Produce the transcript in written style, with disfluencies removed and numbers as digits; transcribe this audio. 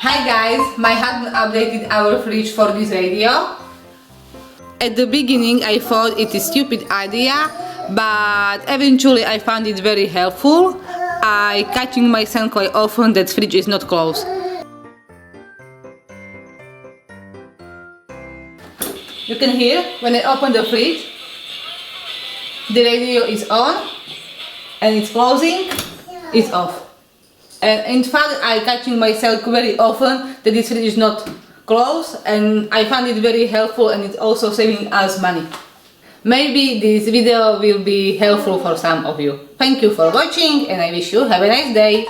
Hi guys, my husband updated our fridge for this video. At the beginning I thought it is a stupid idea, but eventually I found it very helpful. I catching myself quite often that fridge is not closed. You can hear when I open the fridge, the radio is on and it's closing, it's off. And in fact, I catching myself very often that this fridge is not closed, and I find it very helpful, and it's also saving us money. Maybe this video will be helpful for some of you. Thank you for watching, and I wish you have a nice day.